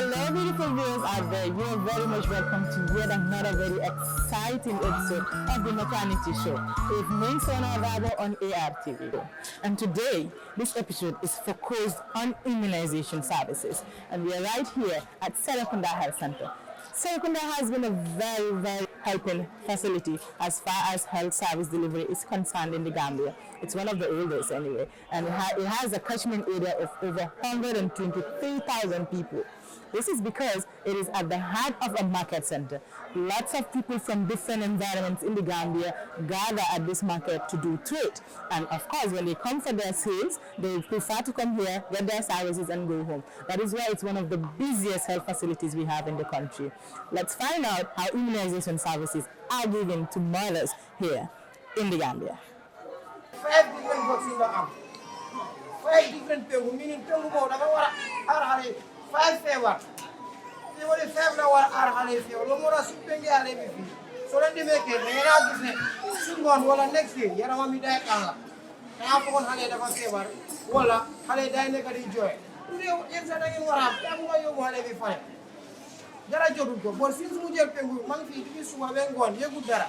Hello, beautiful viewers out there. You are very much welcome to yet another very exciting episode of the Maternity Show with me, Sona Rabo, on ARTV. And today, this episode is focused on immunization services. And we are right here at Serekunda Health Center. Serekunda has been a very helping facility as far as health service delivery is concerned in the Gambia. It's one of the oldest anyway, and it has a catchment area of over 123,000 people. This is because it is at the heart of a market center. Lots of people from different environments in the Gambia gather at this market to do trade. And of course, when they come for their sales, they prefer to come here, get their services and go home. That is why it's one of the busiest health facilities we have in the country. Let's find out how immunization services are given to mothers here in the Gambia. 5 different vaccines are 5 different people, meaning 5 favor. They were 5 favor. Lomora Supenge Alebi. So let me make it. They are this soon one next year. Yaramami Diana. Now for Hale favor. Walla, Hale Dineka joy. Yesterday you were up. I'm going to be fine. There are Joduko, but since we get Pengu, Monkey, this one, Yagudara.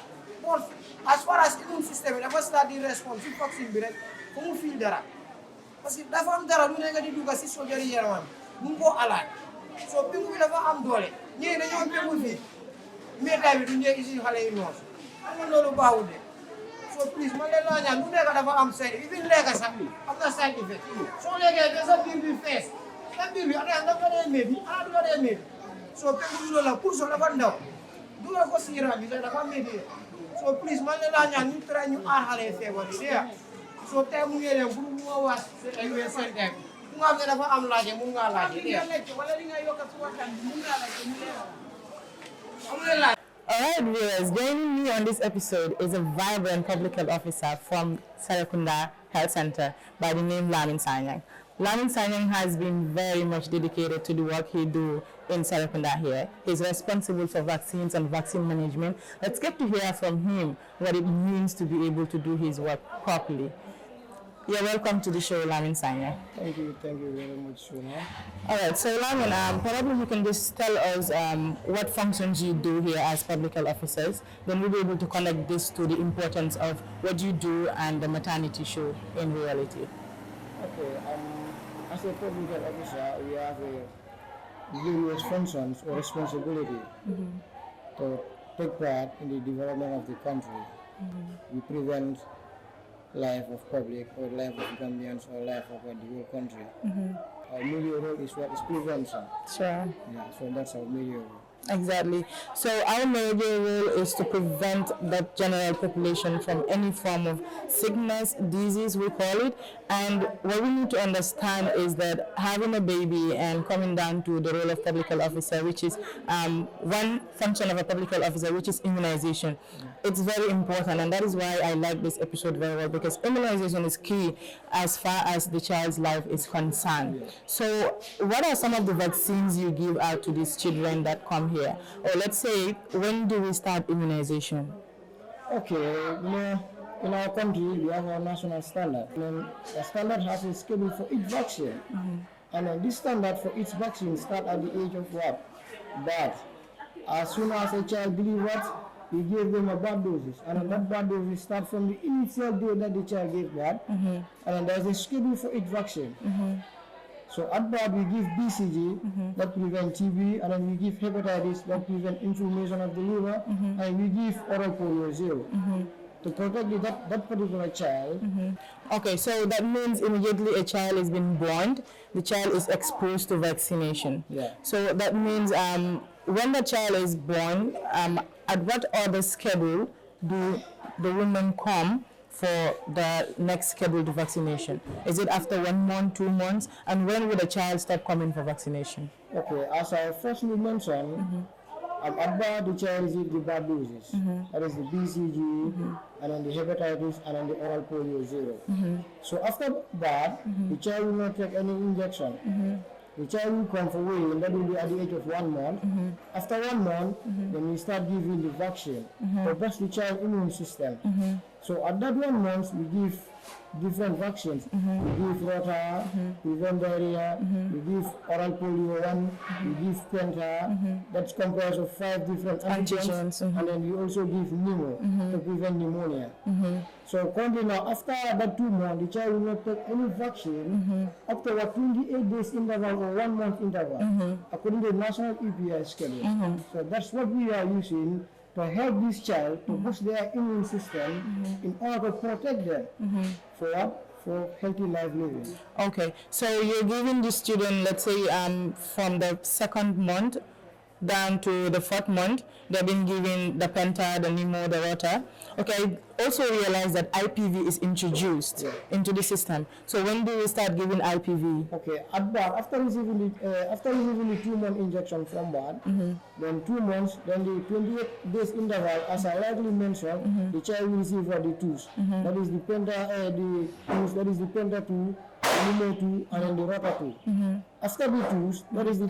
As far as immune system, never study response to vaccine, who feel that? Because if that one there are negative to assist for the year one, Mungo Alan. So people will have am dole. Near the young people feed. May I be near easy Halley knows. I don't know about it. So please, Malala, you never have am saying, even legacy of the side effect. So there's a people face. That people are not maybe, I'm not maybe. So people will have put on a window. Do not go see Rabbi, and a family. So please, Malala, you try you are Halley favor there. So tell me, who was a sent them. Alright viewers, joining me on this episode is a vibrant public health officer from Serekunda Health Center by the name Lamin Sanyang. Lamin Sanyang has been very much dedicated to the work he do in Serekunda here. He's responsible for vaccines and vaccine management. Let's get to hear from him what it means to be able to do his work properly. You're welcome to the show, Lamin Sanya. Thank you very much, Shona. Alright, so Lamin, probably you can just tell us what functions you do here as public health officers. Then we'll be able to connect this to the importance of what you do and the maternity show in reality. Okay, as a public health officer, we have various functions or responsibility to take part in the development of the country. We prevent life of public or life of Gambians or life of the whole country. Our major role is what is prevention. Sure. Yeah, so that's our major role. Exactly. So our major role is to prevent the general population from any form of sickness, disease we call it. And what we need to understand is that having a baby and coming down to the role of public health officer, which is one function of a public health officer, which is immunization. It's very important, and that is why I like this episode very well, because immunization is key as far as the child's life is concerned. So what are some of the vaccines you give out to these children that come here? Or let's say, when do we start immunization? Okay, in our country, we have our national standard. The standard has a schedule for each vaccine. And this standard for each vaccine starts at the age of what? Birth. As soon as a child delivers, we give them a birth doses. And that birth doses start from the initial day that the child gave birth. And then there's a schedule for each vaccine. So at birth we give BCG that prevent TB, and then we give hepatitis that prevent inflammation of the liver, and we give oral polio 0 to protect that particular child. Okay, so that means immediately a child is being born, the child is exposed to vaccination. Yeah. So that means when the child is born, at what other schedule do the women come for the next scheduled vaccination? Is it after 1 month, 2 months? And when would a child start coming for vaccination? Okay, as I firstly mentioned, at birth the child receives the birth doses. That is the BCG, and then the hepatitis, and then the oral polio 0. So after birth, the child will not take any injection. The child will come for weighing, that will be at the age of 1 month. After 1 month, then we start giving the vaccine to boost the child's immune system. So at that 1 month, we give different vaccines. We give rota, prevent diarrhea, we give oral polio 1, we give penta, that's comprised of 5 different antigens, and then we also give pneumo to prevent pneumonia. So currently now, after that 2 months, the child will not take any vaccine up to a 28 days interval or 1 month interval, according to the national EPI schedule. So that's what we are using to help this child to boost their immune system in order to protect them for healthy life living. Okay, so you're giving the student, let's say, from the 2nd month down to the 4th month, they've been given the penta, the pneumo, the rota. Okay, also realize that IPV is introduced into the system. So when do we start giving IPV? Okay, at birth, after receiving the 2-month injection from birth, then 2 months, then the 28 days interval, as I likely mentioned, the child will receive the 2s. That is the penta, that is the penta 2, pneumo 2, and then the rota 2. After the 2s, that is the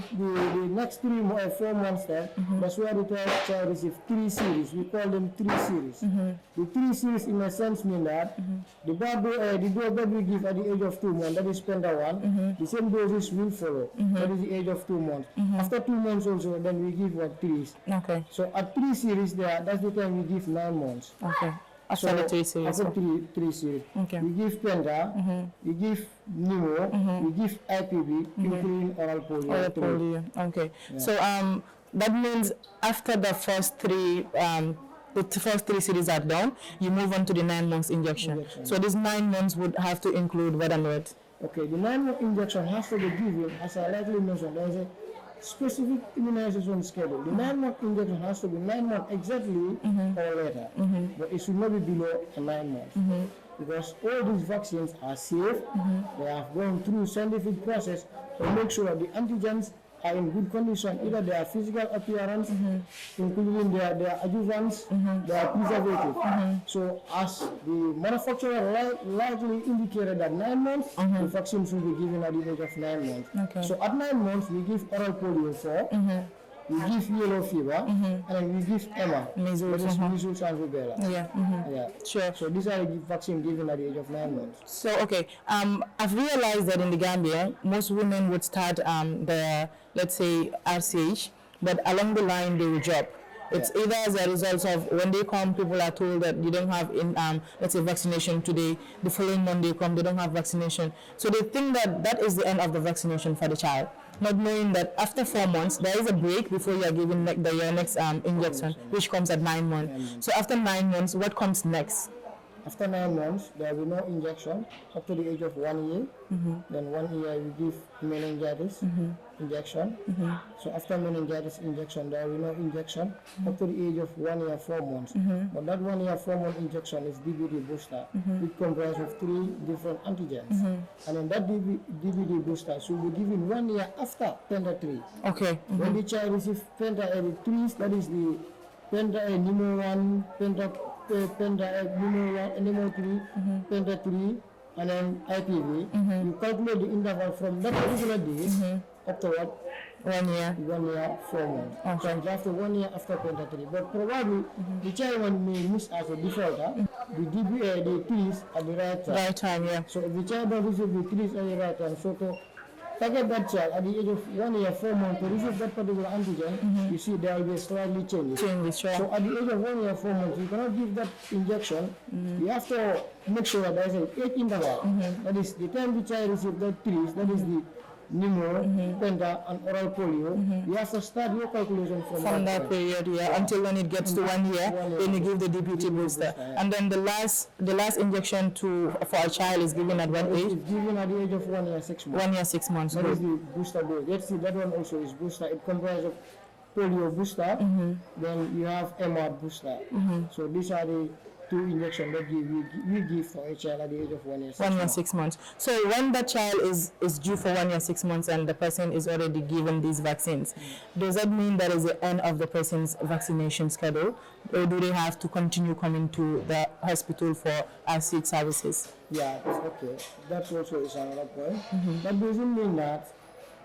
next 4 months there, that's where the child receives 3 series. We call them 3 series. The 3 series in a sense mean that the dose that we give at the age of 2 months, that is penta 1, the same doses will follow. That is the age of 2 months. After 2 months also, then we give 3s. Okay. So at 3 series there, that's the time we give 9 months. Okay. After the 3 series. After 3 series. Okay. We give penta, we give pneumo, we give IPV, including oral polio. Oral polio. Okay. Yeah. So that means after the first 3 series are done, you move on to the 9 months injection. So these 9 months would have to include what and what? Okay, the 9-month injection has to be given, as I likely mentioned, there is a specific immunization schedule. The 9-month injection has to be 9 months exactly or later, but it should not be below 9 months. Because all these vaccines are safe, they have gone through scientific process to make sure that the antigens are in good condition, either their physical appearance, including their adjuvants, their preservative. So as the manufacturer likely indicated that 9 months, the vaccine should be given at the age of 9 months. Okay. So at 9 months, we give oral polio 4, we give yellow fever, and then we give EMA, measles and rubella. Yeah. Sure. So these are the vaccine given at the age of 9 months. So okay, I've realized that in the Gambia, most women would start their, let's say, RCH, but along the line they will drop. It's either as a result of when they come, people are told that you don't have let's say vaccination today, the following month they come, they don't have vaccination. So they think that that is the end of the vaccination for the child, not knowing that after 4 months, there is a break before you are given your next injection, which comes at 9 months. So after 9 months, what comes next? After 9 months, there will be no injection up to the age of 1 year. Then 1 year we give meningitis injection. So after meningitis injection, there will be no injection up to the age of 1 year 4 months. But that 1 year 4 month injection is DBD booster, which comprises of 3 different antigens. And then that DBD booster should be given 1 year after penta 3. Okay. When the child receives penta 3, that is the penta pneumo 1, penta pneumo 3, penta 3, and then IPV. You calculate the interval from that particular day up to what? 1 year. 1 year, 4 months. Okay. So after 1 year after penta 3. But probably the child may miss as a defaulter the 3s at the right time. Right time, yeah. So if the child doesn't receive the 3s at the right time, so to target that child at the age of 1 year, 4 months to receive that particular antigen, you see there will be slightly changes. Sure. So at the age of 1 year, 4 months, you cannot give that injection. You have to make sure that there is an age interval. That is the time the child receives that 3s, that is the pneumo, penta, and oral polio. You have to start your calculation from that period, until when it gets to 1 year, then you give the DPT booster. And then the last injection for a child is given at what age? It's given at the age of 1 year, 6 months. 1 year, 6 months. That is the booster dose. Let's see, that one also is booster. It comprises of polio booster, then you have MR booster. So these are the 2 injections that we give for a child at the age of 1 year, 6 months. 1 year, 6 months. So when the child is due for 1 year, 6 months and the person is already given these vaccines, does that mean that is the end of the person's vaccination schedule? Or do they have to continue coming to the hospital for RCH services? Yeah, okay. That also is another point. That doesn't mean that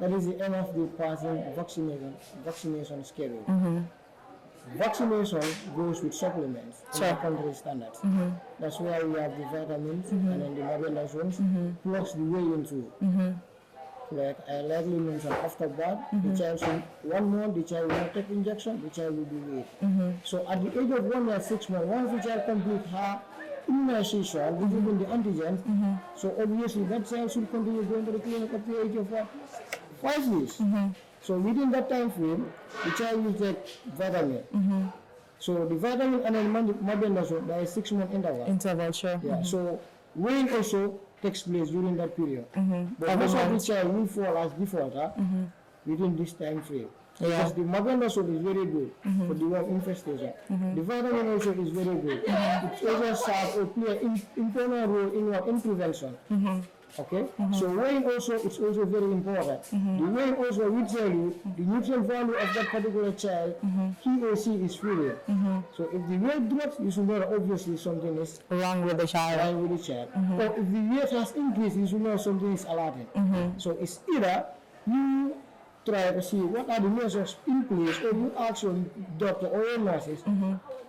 is the end of the person vaccination schedule. vaccination goes with supplements in the country standards. That's why we have the vitamins and then the mobilizations plus the weighing too. Like I likely mentioned after birth, the child should 1 month, the child will not take injection, the child will be weighed. So at the age of 1 year 6 months, once the child completes her immunization, including the antigens, so obviously that child should continue going to the clinic up to the age of 5 years. So within that time frame, the child will take vitamin. So the vitamin and then mobilization by a 6 month interval. Sure. Yeah. So weighing also takes place during that period. But most of the child will fall as defaulter within this time frame. Because the mobilization is very good for the worm infestation. The vitamin also is very good. It also serves or play an important role in prevention. Okay, so weighing also is also very important. The weighing also will tell you the nutrient value of that particular child he or she is feeding. So if the weight drops, you should know that obviously something is Wrong with the child. Or if the weight has increased, you should know something is alarming. So it's either you try to see what are the measures in place, or you ask your doctor or your nurses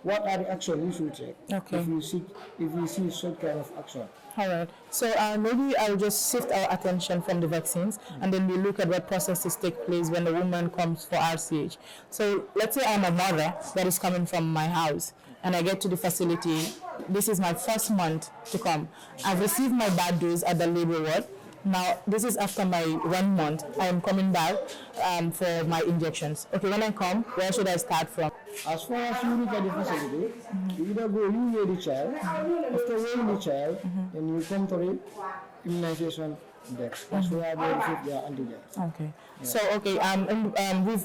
what are the actions you should take if you see such kind of action. All right. So maybe I'll just shift our attention from the vaccines, and then we look at what processes take place when a woman comes for RCH. So let's say I'm a mother that is coming from my house, and I get to the facility. This is my first month to come. I've received my bad dose at the labor ward. Now, this is after my 1 month. I am coming back for my injections. Okay, when I come, where should I start from? As far as you look at the facility, you either go, you weigh the child. After weighing the child, then you come to the immunization desk. That's where they receive their antigens. Okay. Yeah. So, okay,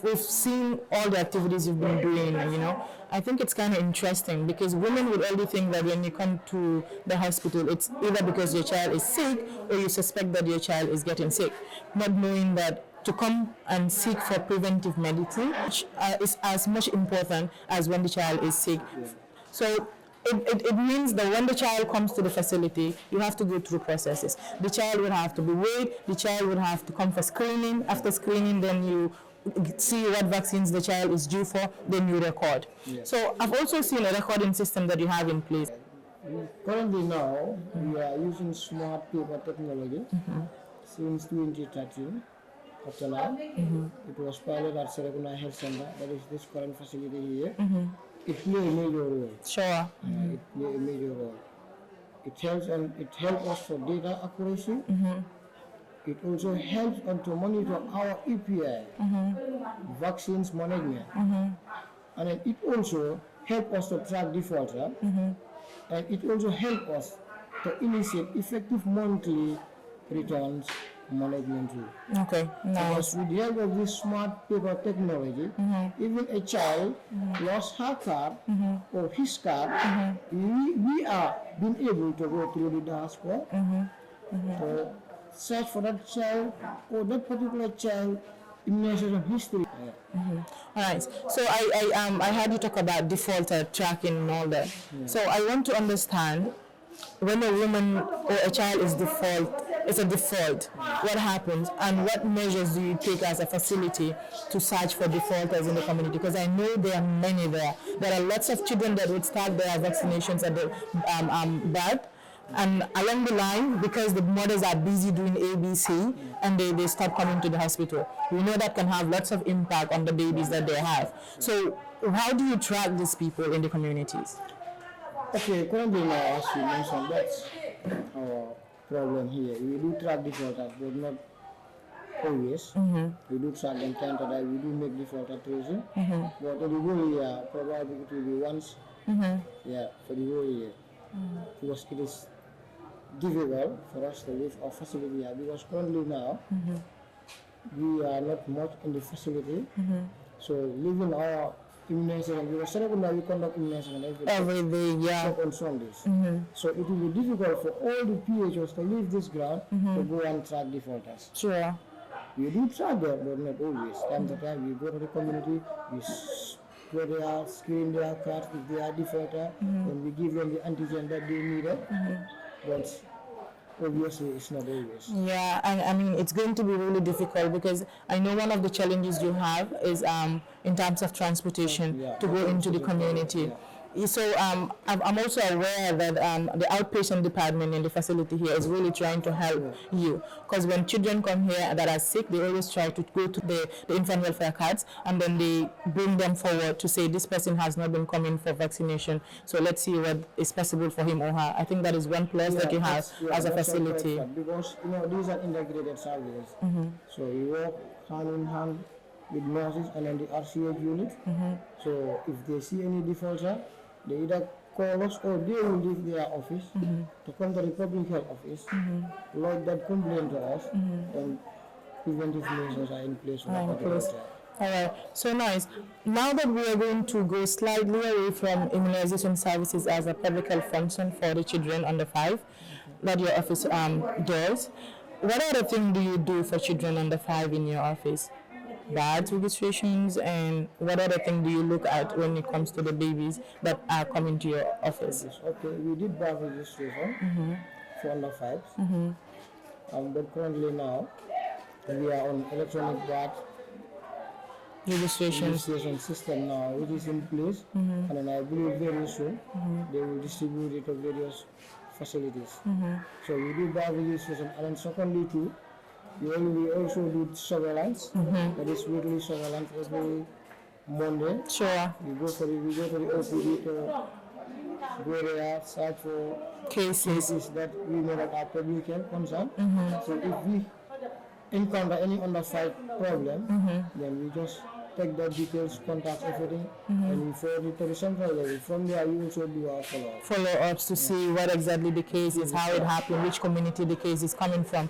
we've seen all the activities you've been doing, you know. I think it's kind of interesting because women would only think that when you come to the hospital, it's either because your child is sick or you suspect that your child is getting sick, not knowing that to come and seek for preventive medicine is as much important as when the child is sick. So it means that when the child comes to the facility, you have to go through processes. The child will have to be weighed, the child will have to come for screening. After screening, then you see what vaccines the child is due for, then you record. Yes. So I've also seen a recording system that you have in place. Currently now, we are using smart paper technology since 2013. Up to now, it was piloted at Serekunda Health Center, that is this current facility here. It plays a major role. Sure. It plays a major role. It helps us for data accuracy. It also helps us to monitor our EPI, vaccines management. And then it also helps us to track defaulter. And it also helps us to initiate effective monthly returns management too. Okay, nice. Because with the help of this smart paper technology, even a child lost her card or his card, we are being able to go through the dashboard to search for that child or that particular child immunization history. All right. So I heard you talk about defaulter tracking and all that. So I want to understand when a woman or a child is it's a default, what happens and what measures do you take as a facility to search for defaulters in the community? Because I know there are many there. There are lots of children that would start their vaccinations at the birth, and along the line, because the mothers are busy doing ABC and they stop coming to the hospital. We know that can have lots of impact on the babies that they have. So how do you track these people in the communities? Okay, currently now, as you mentioned, that's our problem here. We do track defaulters, but not always. We do track them time to time. We do make defaulter tracing. But for the whole year, probably it will be once. Yeah, for the whole year. Because it is difficult for us to leave our facility here. Because currently now, we are not much in the facility. So leaving our immunization, because Serekunda we conduct immunization every day, except on Sundays. So it will be difficult for all the PHOs to leave this ground to go and track defaulters. Sure. We do track them, but not always. Time to time, we go to the community, we screen their cards if they are defaulter, and we give them the antigen that they needed. But obviously it's not always. Yeah, and I mean it's going to be really difficult because I know one of the challenges you have is in terms of transportation to go into the community. So I'm also aware that the outpatient department in the facility here is really trying to help you, because when children come here that are sick, they always try to go to the infant welfare cards, and then they bring them forward to say this person has not been coming for vaccination, so let's see what is possible for him or her. I think that is one plus that you have as a facility. Because these are integrated services, so we work hand in hand with nurses and then the RCH unit. So if they see any defaulter, they either call us or they will leave their office to come to the public health office, log that complaint to us, and preventive measures are in place. Alright, so nice. Now that we are going to go slightly away from immunization services as a public health function for the children under 5 that your office does, what other things do you do for children under 5 in your office? Birth registrations, and what other thing do you look at when it comes to the babies that are coming to your office? Okay, we did birth registration for under 5s, but currently now we are on electronic birth registration system now, which is in place, and then I believe very soon they will distribute it to various facilities. So we do birth registration, and then secondly too, we also do surveillance. That is weekly surveillance every Monday. Sure. We go to the OPD to go there, search for cases that we know that are public health concern. So if we encounter any under 5 problem, then we just take the details, contact everything, and we forward it to the central level. From there, we also do our follow-ups to see what exactly the case is, how it happened, which community the case is coming from.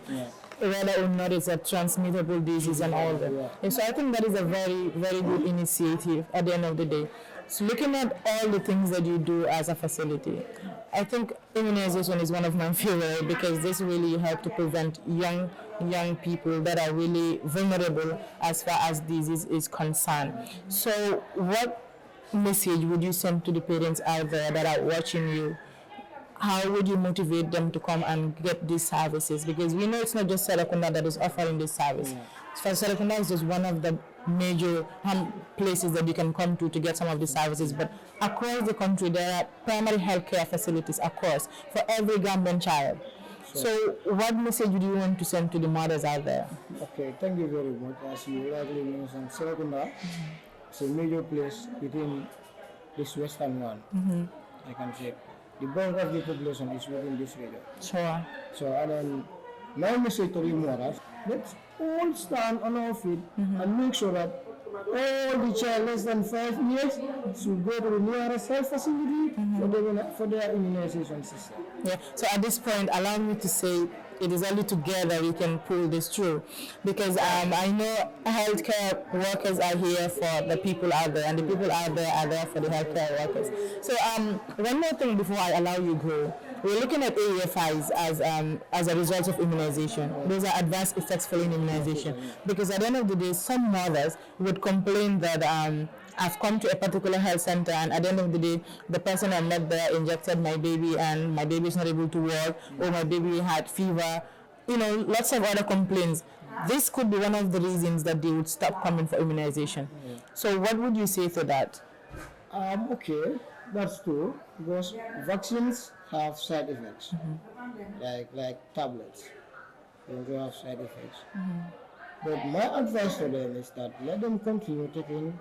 Whether or not it's a transmittable disease and all that. And so I think that is a very, very good initiative at the end of the day. So looking at all the things that you do as a facility, I think immunization is one of my favorite, because this really helps to prevent young people that are really vulnerable as far as disease is concerned. So what message would you send to the parents out there that are watching you? How would you motivate them to come and get these services? Because we know it's not just Serekunda that is offering this service. So Serekunda is just one of the major places that you can come to get some of the services. But across the country, there are primary healthcare facilities across for every Gambian child. So what message do you want to send to the mothers out there? Okay, thank you very much. As you rightly mentioned, Serekunda is a major place within this western one, I can say. The bulk of the population is within this region. Sure. So, and then my message to the mothers, let's all stand on our feet and make sure that all the child less than 5 years should go to the nearest health facility for their immunization system. Yeah. So at this point, allow me to say, it is only together we can pull this through, because I know healthcare workers are here for the people out there, and the people out there are there for the healthcare workers. So one more thing before I allow you go, we're looking at AEFIs as a result of immunization. Those are advanced effects following immunization, because at the end of the day, some mothers would complain that I've come to a particular health center, and at the end of the day, the person I met there injected my baby and my baby is not able to walk, or my baby had fever, lots of other complaints. This could be one of the reasons that they would stop coming for immunization. So what would you say to that? Okay, that's true, because vaccines have side effects, like tablets. They also have side effects. But my advice to them is that let them continue taking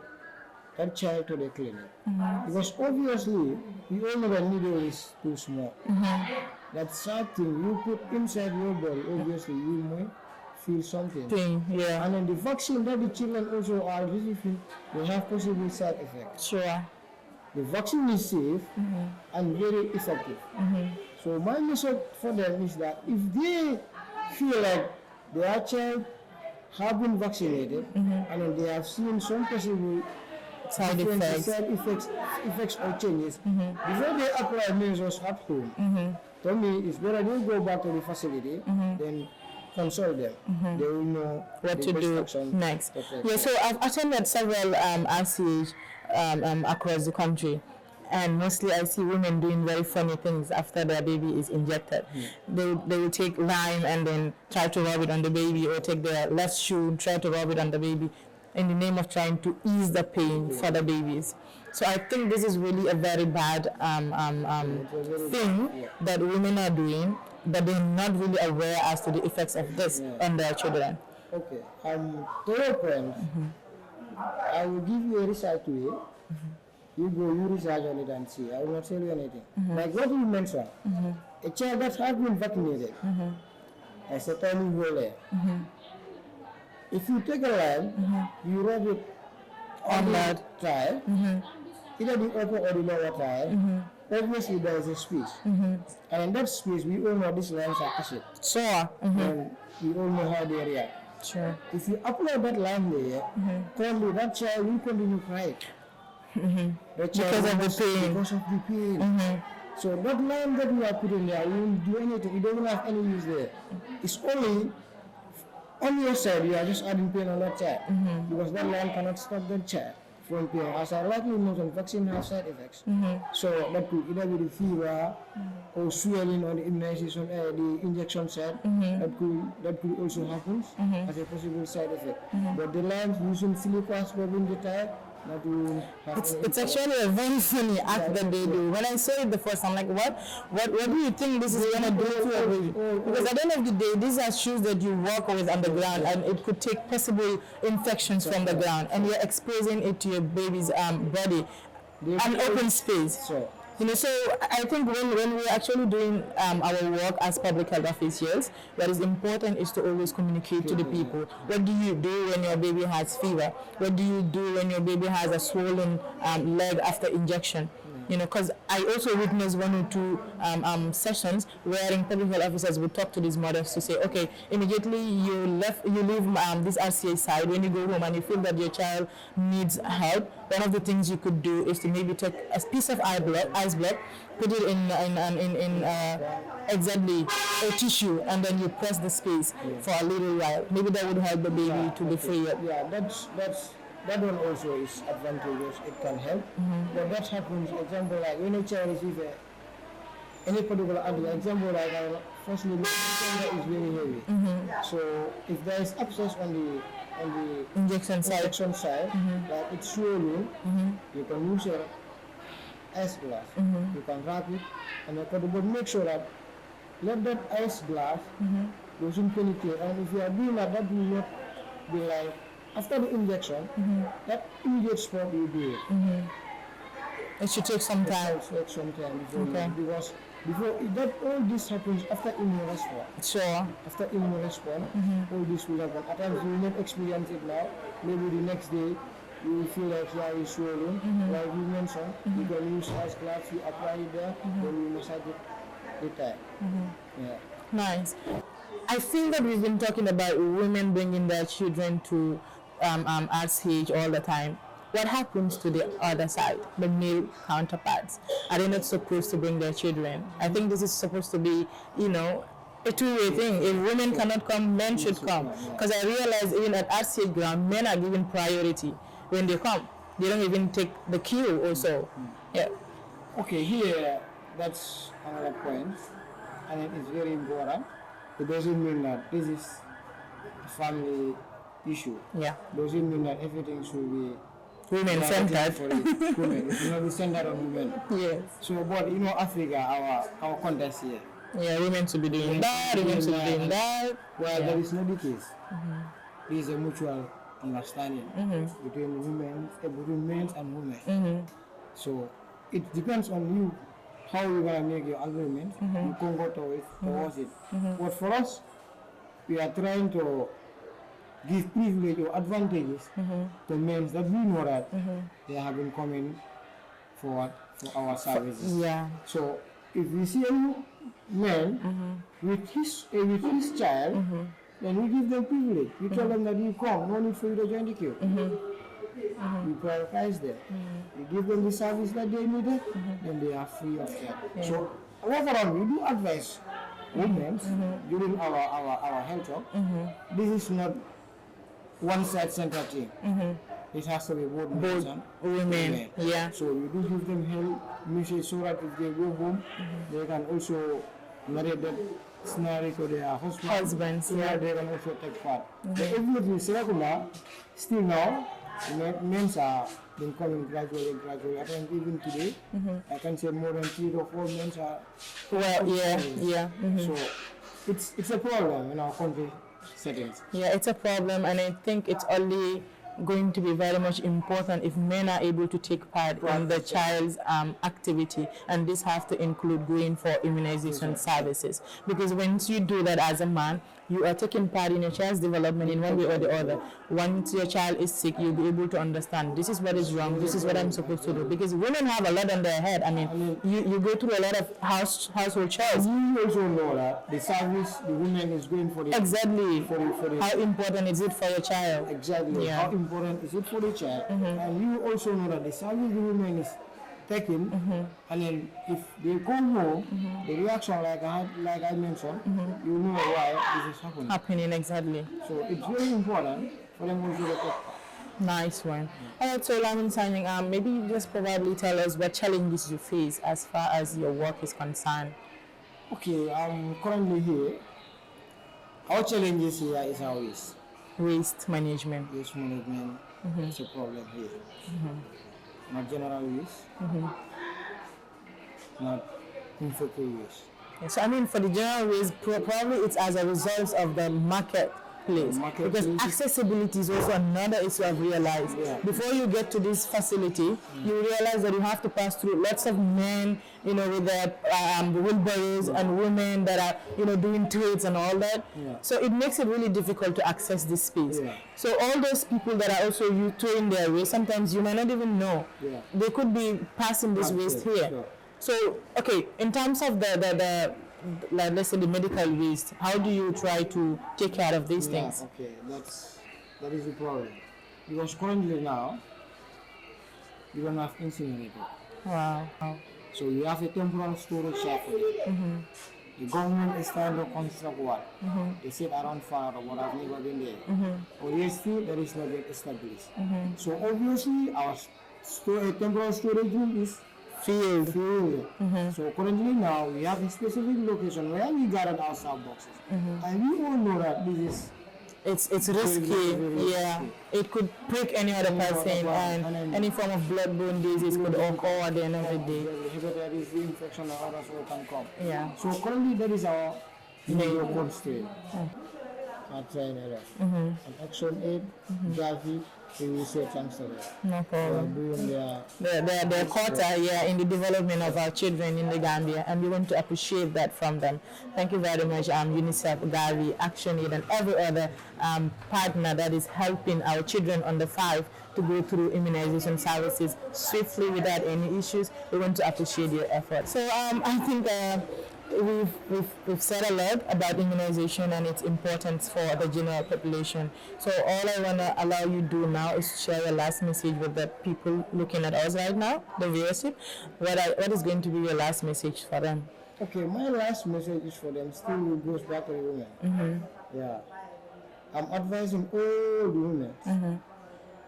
that child to the clinic, because obviously we all know that needle is too small. That sad thing you put inside your body, obviously you may feel something. And then the vaccine that the children also are receiving, they have possible side effects. Sure. The vaccine is safe and very effective. So my message for them is that if they feel like their child have been vaccinated and then they have seen some possible side effects or changes, before they apply measures at home, to me it's better they go back to the facility, then consult them. They will know what to do next. Yeah, so I've attended several RCH across the country. And mostly I see women doing very funny things after their baby is injected. They will take lime and then try to rub it on the baby, or take their left shoe and try to rub it on the baby in the name of trying to ease the pain for the babies. So I think this is really a very bad thing that women are doing, but they're not really aware as to the effects of this on their children. Okay. To your point, I will give you a research today. You go, you research on it and see. I will not tell you anything. Like what you mentioned, a child that has been vaccinated, as a tiny hole there. If you take a lime, you rub it on that tile, either the upper or the lower tile, obviously there is a space. And in that space, we all know these limes are acid. Sure. And we all know how they react. Sure. If you apply that lime there, probably that child will continue crying. Because of the pain. Because of the pain. So that lime that we are putting there, we won't do anything. It doesn't have any use there. It's only on your side, you are just adding pain on that child. Because that lime cannot stop that child from pain. As I likely mentioned, vaccine has side effects. So that could either be the fever or swelling on the immunization, the injection side. That could also happen as a possible side effect. But the lime using silica rubbing the child, that will have it's actually a very funny act that they do. When I saw it the first time, like, what do you think this is gonna do to a baby? Because at the end of the day, these are shoes that you walk with on the ground, and it could take possible infections from the ground, and you're exposing it to your baby's body, an open space. You know, so I think when we're actually doing our work as public health officials, what is important is to always communicate to the people. What do you do when your baby has fever? What do you do when your baby has a swollen leg after injection? You know, because I also witnessed one or two sessions wherein public health officers would talk to these mothers to say, okay, immediately you leave this RCA side. When you go home and you feel that your child needs help, one of the things you could do is to maybe take a piece of ice block, put it in exactly a tissue, and then you press the space for a little while. Maybe that would help the baby to be free. That one also is advantageous. It can help. But that happens, example, like when a child receives any particular antibiotic, example, like firstly, the tender is very heavy. So if there is abscess on the injection side, like it's swollen, you can use your ice glass. You can wrap it, and but make sure that let that ice glass doesn't penetrate. And if you are doing that, that will not be like after the injection, that immediate spot will be it. It should take some time. It should take some time because before that, all this happens after immune response. Sure. After immune response, all this will happen. At times you will not experience it now. Maybe the next day you will feel like you are swollen. Like you mentioned, you can use ice glass, you apply it there, then you massage it the time. Yeah. Nice. I feel that we've been talking about women bringing their children to RCH all the time. What happens to the other side, the male counterparts? Are they not supposed to bring their children? I think this is supposed to be, a two-way thing. If women cannot come, men should come. Because I realize even at RCH ground, men are given priority when they come. They don't even take the queue also. Yeah. Okay, here, that's another point. And it is very important. It doesn't mean that this is a family issue. Yeah. Doesn't mean that everything should be women-centered. Women. It should not be centered on women. Yes. So, but Africa, our context here. Yeah, women should be doing that, women should be doing that. Well, that is not the case. There is a mutual understanding between men and women. So, it depends on you how you're going to make your agreement. You can go towards it. But for us, we are trying to give privilege or advantages to men that we know that they have been coming forward for our services. Yeah. So if we see a man with his child, then we give them privilege. We tell them that you come, no need for you to join the queue. We prioritize them. We give them the service that they needed, then they are free of that. So overall, we do advise women during our health talk. This is not one side center thing. it has to be both men Both and women, yeah. So you do give them help message so that if they go home, they can also narrate that scenario to their Husbands, so yeah. that they can also take part. But everything secular, still now, men are been coming gradually. I think even today, I can say more than 3 or 4 men are. Well, yeah. So it's a problem in our country settings. Yeah, it's a problem, and I think it's only going to be very much important if men are able to take part in the child's activity, and this have to include going for immunization services, because once you do that as a man, you are taking part in your child's development in one way or the other. Once your child is sick, you'll be able to understand this is what is wrong, this is what I'm supposed to do, because women have a lot on their head. I mean, you go through a lot of household chores. You also know that the service the woman is going for the Exactly. for the How important is it for your child? exactly Yeah. how important is it for the child, and you also know that the service the woman is taking, and then if they come home, the reaction like I mentioned, you know why this is happening. Exactly. So it's very important for them also to take part. Nice one. All right, so Lamin Signing, maybe you just probably tell us what challenges you face as far as your work is concerned. Okay, I'm currently here. Our challenges here is our Waste management. waste management. It's a problem here. Not general waste, not infected waste. Yeah, so I mean, for the general waste, probably it's as a result of the marketplace. Because accessibility is also another issue I've realized. Yeah. Before you get to this facility, you realize that you have to pass through lots of men, with their wheelbarrows, and women that are, doing trades and all that. Yeah. So it makes it really difficult to access this space. Yeah. So all those people that are also throwing their waste, sometimes you might not even know. Yeah. They could be passing this waste here. Sure. So, okay, in terms of the like, let's say the medical waste, how do you try to take care of these things? Okay, that is the problem. Because currently now, you don't have incinerator. Wow. So you have a temporary storage site for it. The government is trying to construct one. They said around 5 or what, I've never been there. But yes, still there is not yet established. So obviously our temporary storage room is Field. So currently now we have a specific location where we gathered our sub boxes. And we all know that this is It's risky, very yeah. risky. It could prick any other person, and any form of bloodborne disease could occur at the end of the day. hepatitis B infection and others will can come. Yeah. So currently that is our major constraint. At China, and Action Aid, Gavi, we will say thanks to them. No problem. Doing Their quota, in the development of our children in the Gambia, and we want to appreciate that from them. Thank you very much, UNICEF, Gavi, Action Aid, and every other partner that is helping our children under 5 to go through immunization services swiftly without any issues. We want to appreciate your effort. So I think we've said a lot about immunization and its importance for the general population. So all I want to allow you to do now is share your last message with the people looking at us right now, the viewership. What is going to be your last message for them? Okay, my last message is for them still goes back to the women. Yeah. I'm advising all the women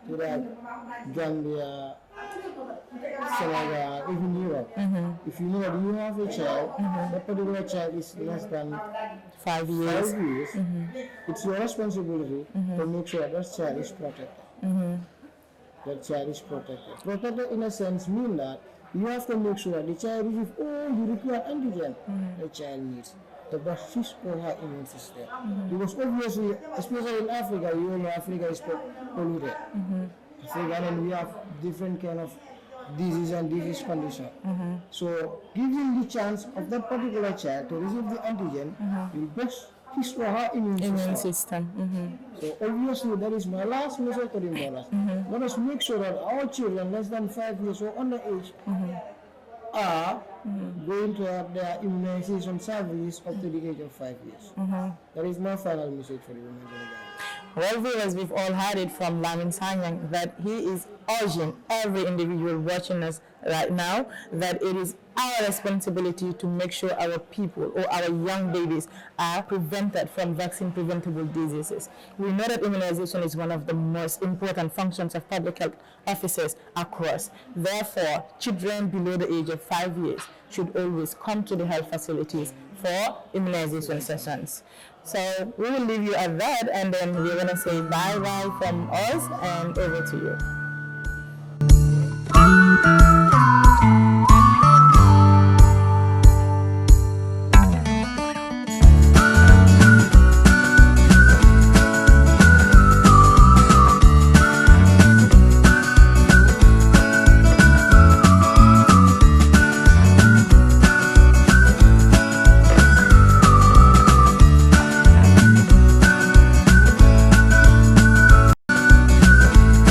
to that Gambia, Senegal, even Europe. If you know that you have a child, that particular child is less than 5 years. 5 years, it's your responsibility to make sure that child is protected. That child is protected. Protected in a sense means that you have to make sure that the child receives all the required antigen the child needs to boost his or her immune system. Because obviously, especially in Africa, you know Africa is polluted. Africa, and we have different kind of disease and disease condition. So giving the chance of that particular child to receive the antigen will boost his or her immune system. So obviously that is my last message to the mothers. Let us make sure that our children less than 5 years or underage are going to have their immunization service up to the age of 5 years. That is my final message for the women. Well, viewers, we've all heard it from Lamin Sanyang that he is urging every individual watching us right now that it is our responsibility to make sure our people or our young babies are prevented from vaccine-preventable diseases. We know that immunization is one of the most important functions of public health officers across. Therefore, children below the age of 5 years should always come to the health facilities for immunization sessions. So we will leave you at that, and then we're going to say bye-bye from us and over to you.